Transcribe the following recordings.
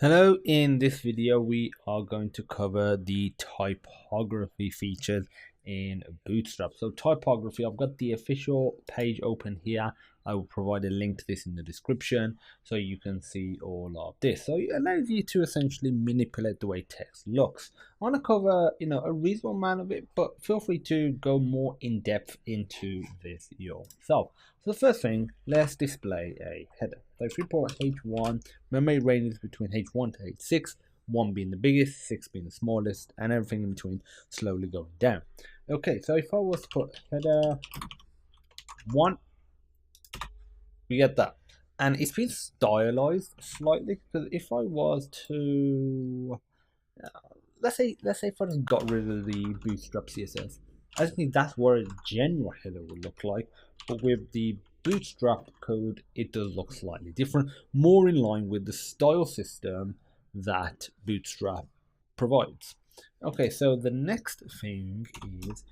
Hello, in this video we are going to cover the typography features in Bootstrap. So typography, I've got the official page open here. I will provide a link to this in the description so you can see all of this. So it allows you to essentially manipulate the way text looks. I want to cover, a reasonable amount of it, but feel free to go more in depth into this yourself. So the first thing, let's display a header. So if we put H1, memory ranges between H1 to H6, 1 being the biggest, 6 being the smallest, and everything in between slowly going down. Okay, so if I was to put header 1, we get that. And it's been stylized slightly, because if I was to let's say if I just got rid of the Bootstrap CSS, I think that's what a general header would look like. But with the Bootstrap code, it does look slightly different, more in line with the style system that Bootstrap provides. Okay, so the next thing is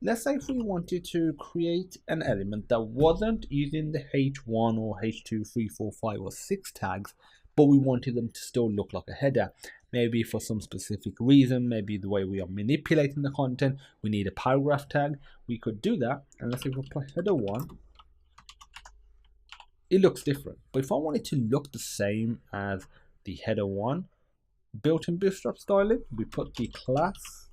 let's say if we wanted to create an element that wasn't using the H1 or H2, 3, 4, 5, or 6 tags, but we wanted them to still look like a header. Maybe for some specific reason, maybe the way we are manipulating the content, we need a paragraph tag. We could do that, and let's say we put header 1, it looks different. But if I want it to look the same as the header 1, built-in Bootstrap styling, we put the class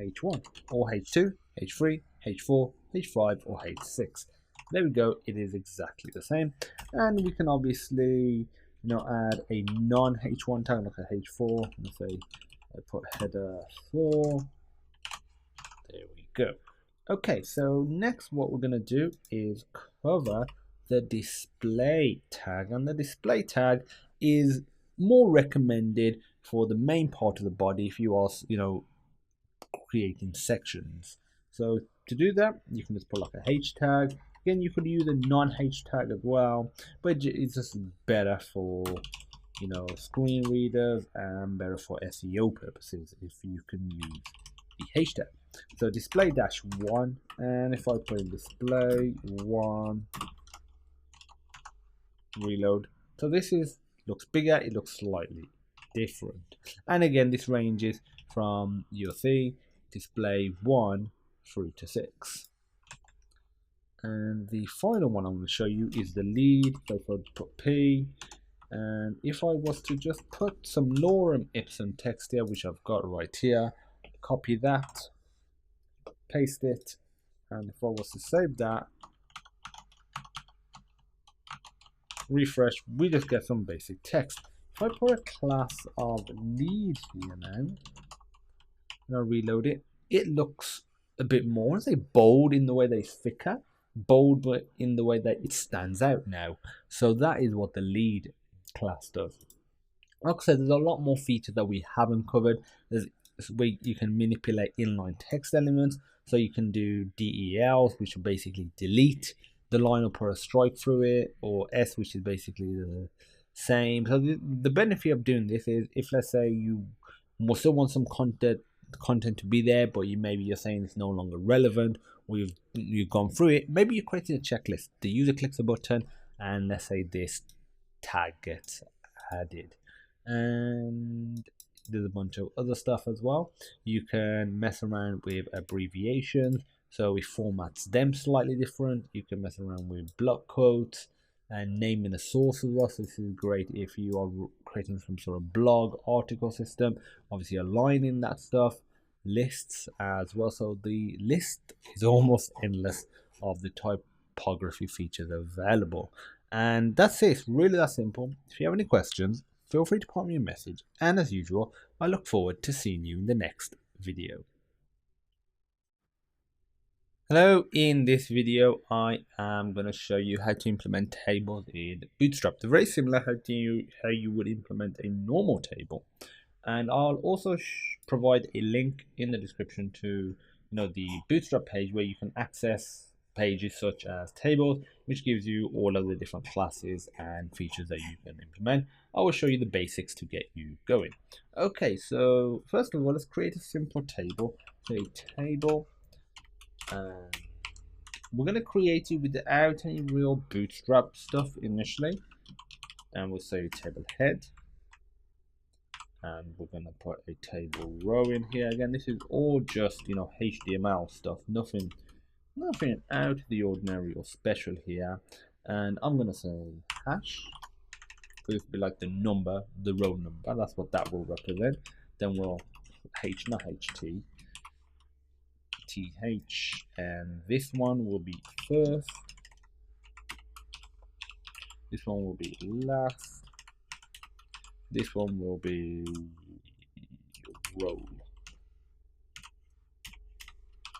H1 or H2, H3, H4, H5, or H6. There we go, it is exactly the same. And we can obviously add a non-H1 tag like a H4. Let's say I put header 4. There we go. Okay, so next what we're going to do is cover the display tag, and the display tag is more recommended for the main part of the body if you are creating sections. So to do that, you can just put like a H tag. Again, you could use a non-H tag as well, but it's just better for screen readers and better for SEO purposes if you can use the H tag. So display -1, and if I put in display 1 reload, so this looks bigger, it looks slightly different. And again, this ranges from, you'll see, display 1 through to 6. And the final one I'm going to show you is the lead. So if I put P, and if I was to just put some lorem ipsum text here, which I've got right here, copy that, paste it, and if I was to save that, refresh, we just get some basic text. If I put a class of lead here now, and I reload it, it looks a bit more, say, bold in the way that it's thicker, bold but in the way that it stands out now. So that is what the lead class does. Like I said, there's a lot more features that we haven't covered. There's where you can manipulate inline text elements. So you can do DELs, which will basically delete the line or put a stripe through it, or S, which is basically the same. So the benefit of doing this is, if let's say you still want some content to be there, but you're saying it's no longer relevant, or you've gone through it, maybe you created a checklist. The user clicks a button, and let's say this tag gets added, and there's a bunch of other stuff as well. You can mess around with abbreviations, so it formats them slightly different. You can mess around with block quotes and naming the source as well. So this is great if you are creating some sort of blog article system, obviously aligning that stuff, lists as well. So the list is almost endless of the typography features available. And that's it, it's really that simple. If you have any questions, feel free to pop me a message, and as usual, I look forward to seeing you in the next video. Hello, in this video I am going to show you how to implement tables in Bootstrap. They're very similar how you would implement a normal table, and I'll also provide a link in the description to the Bootstrap page where you can access pages such as tables, which gives you all of the different classes and features that you can implement. I will show you the basics to get you going. Okay, so first of all, let's create a simple table. So a table, we're going to create it without any real Bootstrap stuff initially. and we'll say table head, and we're going to put a table row in here. Again, this is all just, you know, HTML stuff, nothing out of the ordinary or special here. And I'm going to say hash, so this will be like the number, the row number, that's what that will represent. Then we'll h, not ht, th, and this one will be first, this one will be last, this one will be row,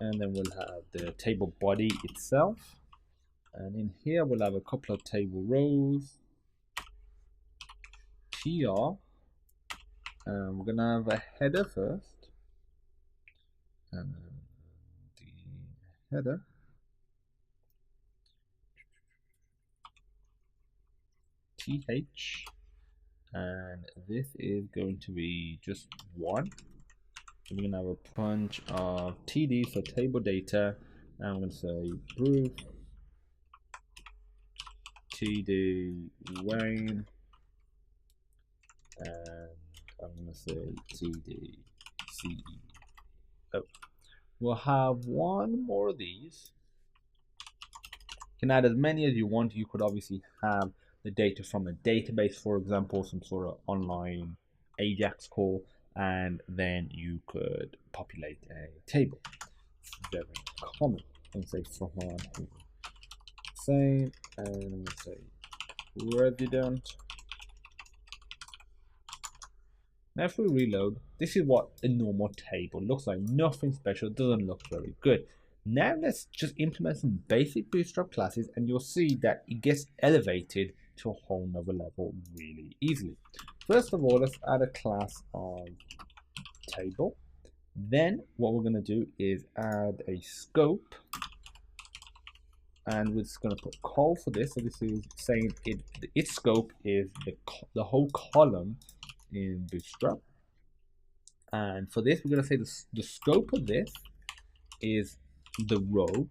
and then we'll have the table body itself, and in here we'll have a couple of table rows, tr, and we're gonna have a header first, and the header, th, and this is going to be just one. So we're gonna have a bunch of td, so table data, and I'm gonna say Bruce td Wayne, and I'm gonna say td CEO. We'll have one more of these. You can add as many as you want. You could obviously have the data from a database, for example, some sort of online Ajax call, and then you could populate a table. It's very common. And say from on same, and say resident. Now if we reload, this is what a normal table looks like. Nothing special, doesn't look very good. Now let's just implement some basic Bootstrap classes, and you'll see that it gets elevated to a whole nother level really easily. First of all, let's add a class of table. Then what we're going to do is add a scope, and we're just going to put call for this. So this is saying its scope is the whole column in Bootstrap. And for this, we're going to say the scope of this is the row.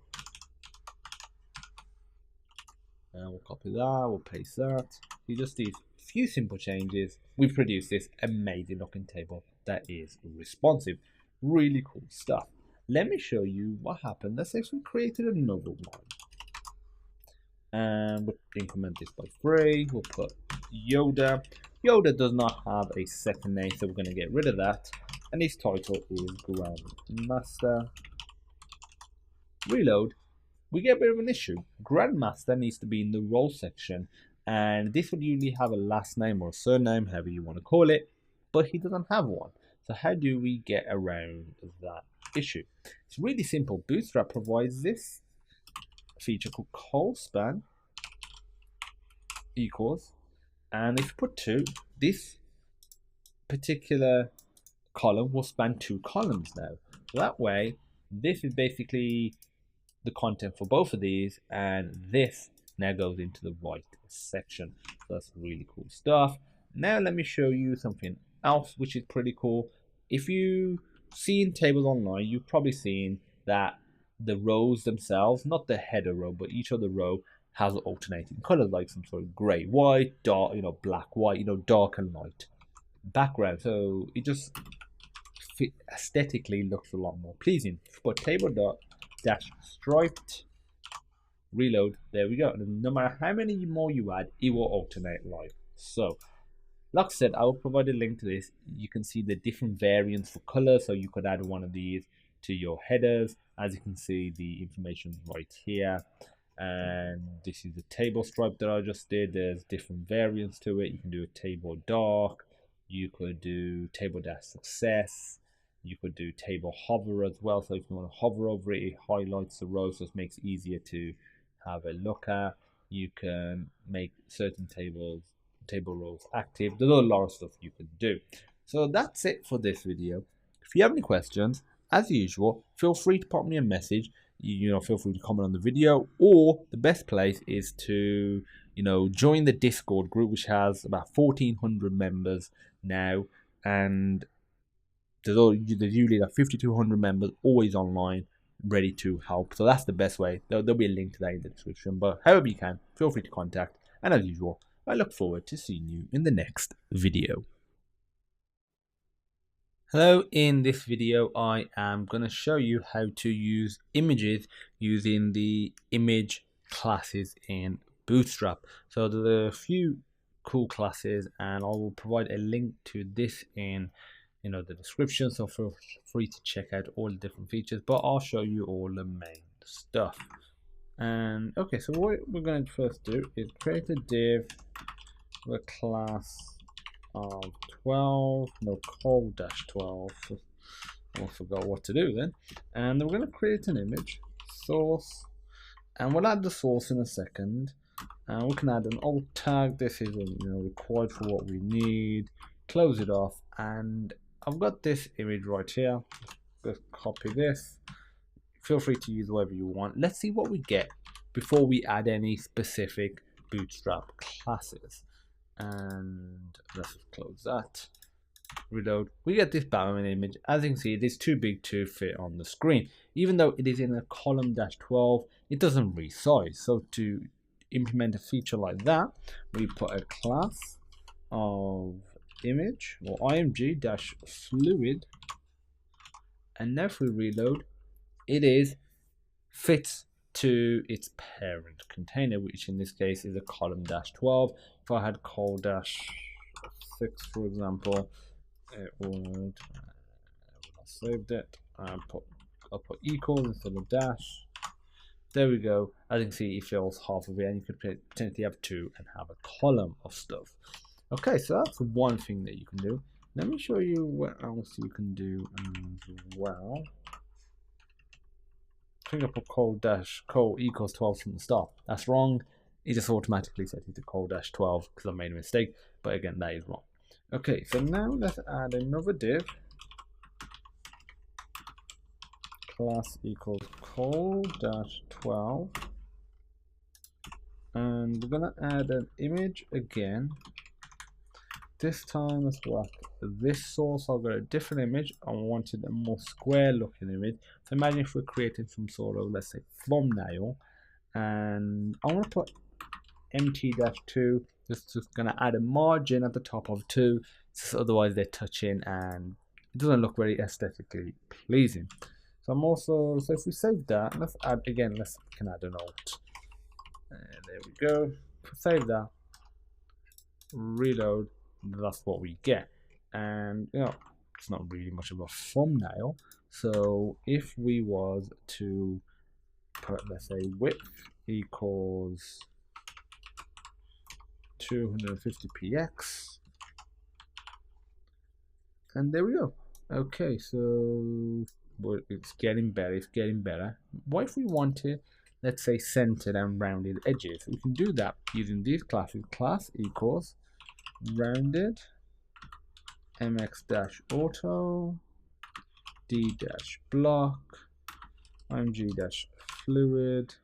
And we'll copy that, we'll paste that. You just these few simple changes, we produce this amazing looking table that is responsive. Really cool stuff. Let me show you what happened. Let's say if we created another one, and we'll increment this by 3. We'll put Yoda. Yoda does not have a second name, so we're going to get rid of that. And his title is Grandmaster. Reload. We get a bit of an issue. Grandmaster needs to be in the role section, and this would usually have a last name or a surname, however you want to call it, but he doesn't have one. So how do we get around that issue? It's really simple. Bootstrap provides this feature called call span equals, and if you put 2, this particular column will span 2 columns now. So that way, this is basically the content for both of these, and this now goes into the right section. So that's really cool stuff. Now let me show you something else which is pretty cool. If you see in tables online, you've probably seen that the rows themselves, not the header row, but each other row has alternating colors, like some sort of gray, white, dark, black, white, dark and light background. So it just aesthetically looks a lot more pleasing. But table.striped, reload, there we go. And no matter how many more you add, it will alternate live. So like I said, I will provide a link to this. You can see the different variants for color, so you could add one of these to your headers. As you can see, the information right here, and this is the table stripe that I just did. There's different variants to it. You can do a table dark, you could do table dash success, you could do table hover as well. So if you want to hover over it, it highlights the rows, so it makes it easier to have a look at. You can make certain table rows active. There's a lot of stuff you can do. So that's it for this video. If you have any questions, as usual, feel free to pop me a message. Feel free to comment on the video, or the best place is to join the Discord group, which has about 1,400 members now, and there's usually like 5,200 members always online ready to help. So that's the best way. There'll be a link to that in the description, but however you can, feel free to contact. And as usual, I look forward to seeing you in the next video. Hello, in this video I am going to show you how to use images using the image classes in Bootstrap. So there are a few cool classes and I will provide a link to this in the description, so feel free to check out all the different features, but I'll show you all the main stuff. And okay, so what we're going to first do is create a div with a class of 12, no, col-12. I forgot what to do then. And then we're going to create an image source, and we'll add the source in a second. And we can add an alt tag. This is required for what we need. Close it off, and I've got this image right here. Just copy this. Feel free to use whatever you want. Let's see what we get before we add any specific Bootstrap classes. And let's just close that. Reload. We get this Batman image. As you can see, it is too big to fit on the screen. Even though it is in a column-12, it doesn't resize. So to implement a feature like that, we put a class of image or img-fluid, and now if we reload, it is fits to its parent container, which in this case is a column-12. If I had col-6, for example, it would I saved it and I'll put equals instead of dash. There we go. As you can see, it fills half of it, and you could potentially have two and have a column of stuff. Okay, so that's one thing that you can do. Let me show you what else you can do as well. I think I put col equals 12 from the start. That's wrong. It just automatically set it to col-12 because I made a mistake. But again, that is wrong. Okay, so now let's add another div. Class equals col-12. And we're going to add an image again. This time, let's work this source. I've got a different image. I wanted a more square looking image. So imagine if we're creating some sort of, let's say, thumbnail. And I want to put mt-2. This is just going to add a margin at the top of 2. So otherwise they're touching and it doesn't look very aesthetically pleasing. So I'm also, so if we save that, let's add again, we can add an alt. And there we go. Save that. Reload. That's what we get. And it's not really much of a thumbnail. So if we was to put, let's say, width equals 250px, and there we go. Okay, so it's getting better. What if we wanted, let's say, centered and rounded edges? We can do that using these classes. Class equals rounded mx-auto d-block img-fluid,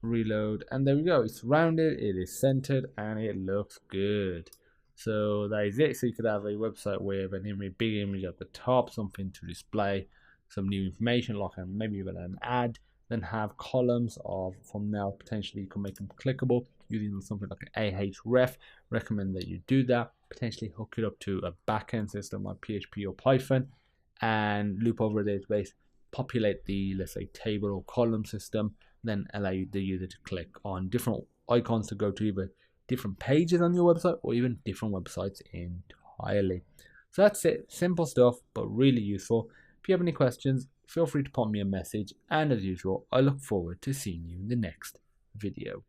reload, and there we go. It's rounded, it is centered, and it looks good. So that is it. So you could have a website with an image, big image at the top, something to display some new information, like maybe even an ad, then have columns of thumbnail. Potentially you can make them clickable using something like an Ahref. Recommend that you do that. Potentially hook it up to a backend system like PHP or Python and loop over a database, populate the, let's say, table or column system, then allow the user to click on different icons to go to either different pages on your website or even different websites entirely. So that's it. Simple stuff, but really useful. If you have any questions, feel free to pop me a message. And as usual, I look forward to seeing you in the next video.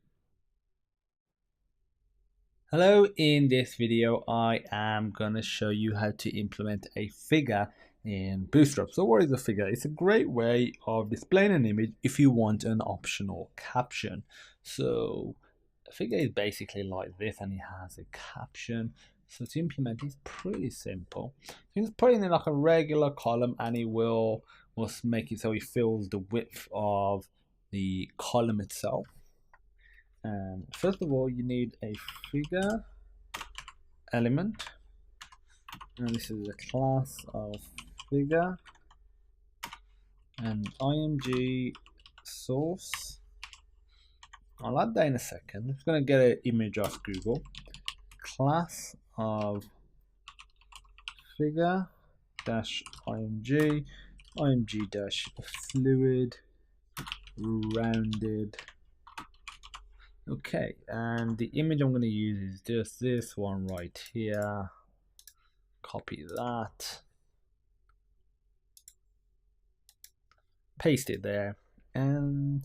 Hello, in this video, I am going to show you how to implement a figure in Bootstrap. So what is a figure? It's a great way of displaying an image if you want an optional caption. So a figure is basically like this, and it has a caption. So to implement, it's pretty simple. You just put it in like a regular column, and it will make it so it fills the width of the column itself. And first of all, you need a figure element, and this is a class of figure, and img source I'll add that in a second. I'm just going to get an image off Google. Class of figure dash img dash fluid rounded. Okay, and the image I'm going to use is just this one right here. Copy that, paste it there, and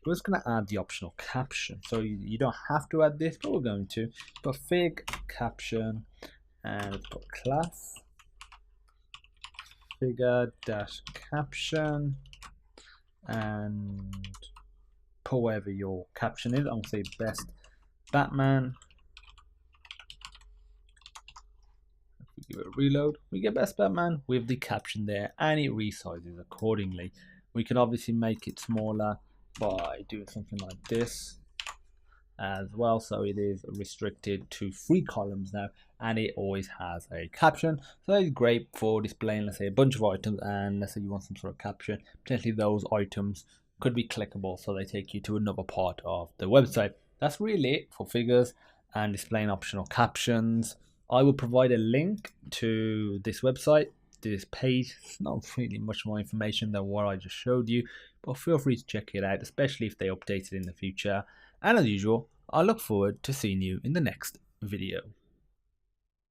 we're just going to add the optional caption. So you don't have to add this, but we're going to. But fig caption, and put class figure dash caption, and put whatever your caption is. I'm going to say best Batman. If we give it a reload, we get best Batman with the caption there, and it resizes accordingly. We can obviously make it smaller by doing something like this as well, so it is restricted to 3 columns now, and it always has a caption. So it's great for displaying, let's say, a bunch of items, and let's say you want some sort of caption. Potentially those items could be clickable, so they take you to another part of the website. That's really it for figures and displaying optional captions. I will provide a link to this website, this page. It's not really much more information than what I just showed you, but feel free to check it out, especially if they update it in the future. And as usual, I look forward to seeing you in the next video.